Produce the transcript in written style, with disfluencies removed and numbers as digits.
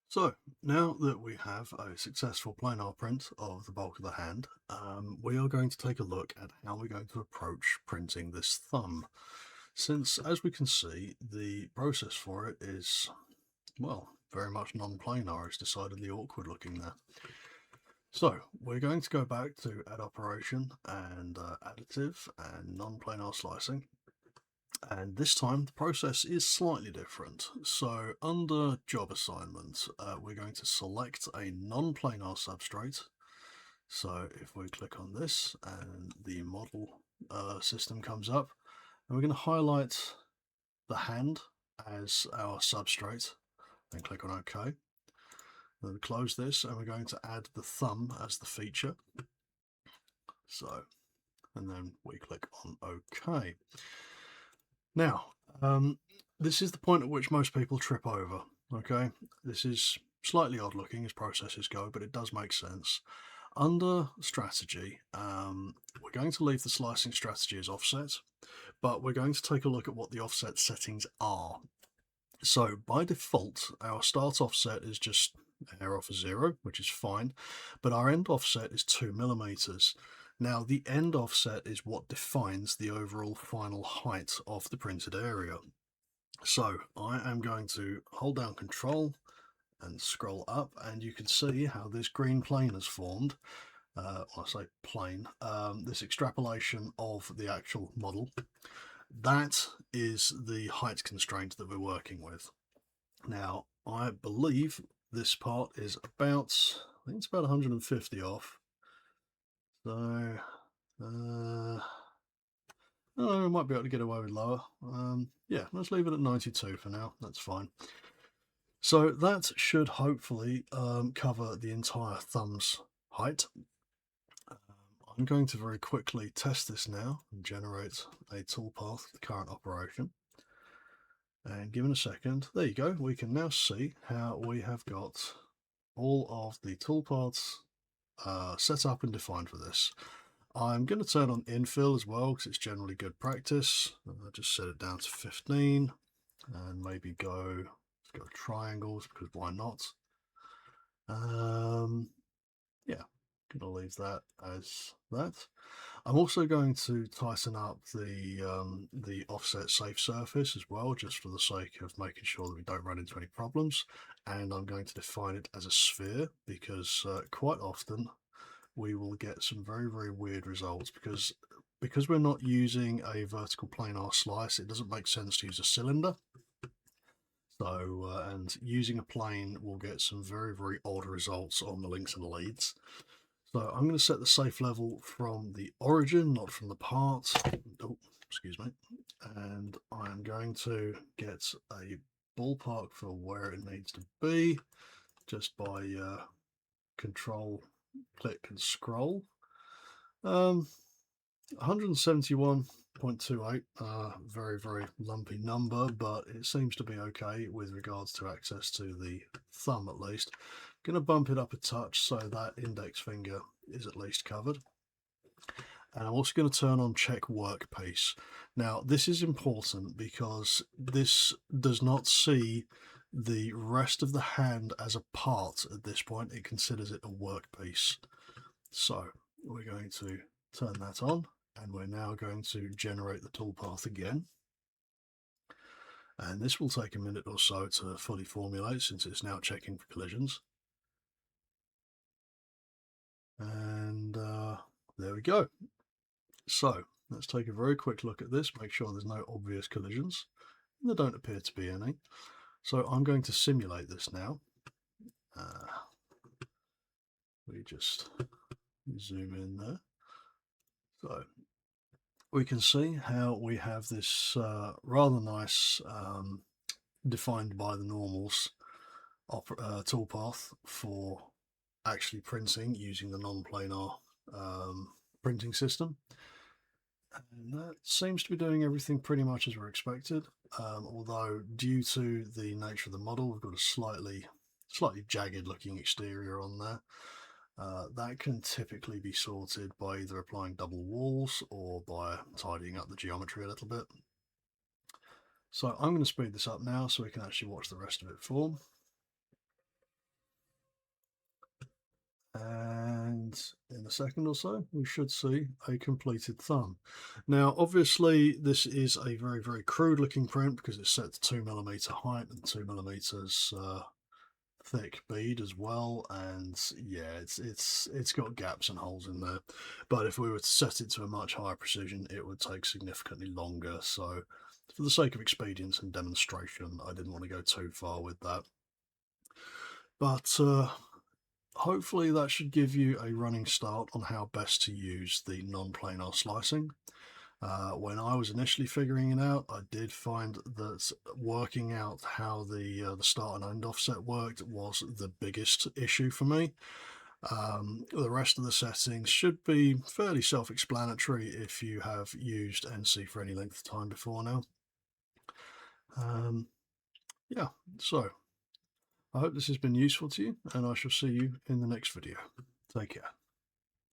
So now that we have a successful planar print of the bulk of the hand, we are going to take a look at how we're going to approach printing this thumb. Since, as we can see, the process for it is, well, very much non-planar. It's decidedly awkward looking there. So we're going to go back to add operation and additive and non-planar slicing. And this time the process is slightly different. So under job assignment, we're going to select a non-planar substrate. So if we click on this and the model system comes up, and we're going to highlight the hand as our substrate, then click on OK. Then close this and we're going to add the thumb as the feature. So, and then we click on OK. Now, this is the point at which most people trip over, okay? This is slightly odd looking as processes go, but it does make sense. Under strategy, we're going to leave the slicing strategy as offset, but we're going to take a look at what the offset settings are. So by default, our start offset is just a hair off of 0, which is fine, but our end offset is 2 millimeters. Now, the end offset is what defines the overall final height of the printed area. So I am going to hold down Control and scroll up, and you can see how this green plane has formed. When I say plane, this extrapolation of the actual model. That is the height constraint that we're working with. Now, I believe this part is about, I think it's about 150 off. So, oh, I might be able to get away with lower. Yeah, let's leave it at 92 for now. That's fine. So that should hopefully cover the entire thumb's height. I'm going to very quickly test this now and generate a toolpath for the current operation. And given a second, there you go. We can now see how we have got all of the toolpaths set up and defined for this. I'm going to turn on infill as well because it's generally good practice. I'll just set it down to 15 and maybe go triangles because why not? Yeah, going to leave that as that. I'm also going to tighten up the offset safe surface as well, just for the sake of making sure that we don't run into any problems. And I'm going to define it as a sphere because quite often we will get some very, very weird results because we're not using a vertical planar slice, it doesn't make sense to use a cylinder. So, and using a plane will get some very, very odd results on the links and leads. So I'm going to set the safe level from the origin, not from the part. Oh, excuse me. And I'm going to get a ballpark for where it needs to be just by control, click and scroll. 171.28, very, very lumpy number, but it seems to be okay with regards to access to the thumb at least. Going to bump it up a touch so that index finger is at least covered. And I'm also going to turn on check workpiece. Now, this is important because this does not see the rest of the hand as a part at this point. It considers it a workpiece. So we're going to turn that on, and we're now going to generate the toolpath again. And this will take a minute or so to fully formulate since it's now checking for collisions. And there we go. So let's take a very quick look at this, make sure there's no obvious collisions. There don't appear to be any. So I'm going to simulate this now. We just zoom in there. So we can see how we have this rather nice defined by the normals toolpath for actually printing using the non-planar printing system. And that seems to be doing everything pretty much as we're expected, although due to the nature of the model, we've got a slightly jagged looking exterior on there. That can typically be sorted by either applying double walls or by tidying up the geometry a little bit. So I'm going to speed this up now so we can actually watch the rest of it form. And in a second or so, we should see a completed thumb. Now, obviously, this is a very, very crude looking print because it's set to 2mm height and 2mm thick bead as well, and yeah, it's got gaps and holes in there. But if we were to set it to a much higher precision, it would take significantly longer. So for the sake of expedience and demonstration, I didn't want to go too far with that. But hopefully that should give you a running start on how best to use the non-planar slicing. When I was initially figuring it out, I did find that working out how the start and end offset worked was the biggest issue for me. The rest of the settings should be fairly self-explanatory if you have used ENCY for any length of time before now. Um, yeah, so I hope this has been useful to you, and I shall see you in the next video. Take care.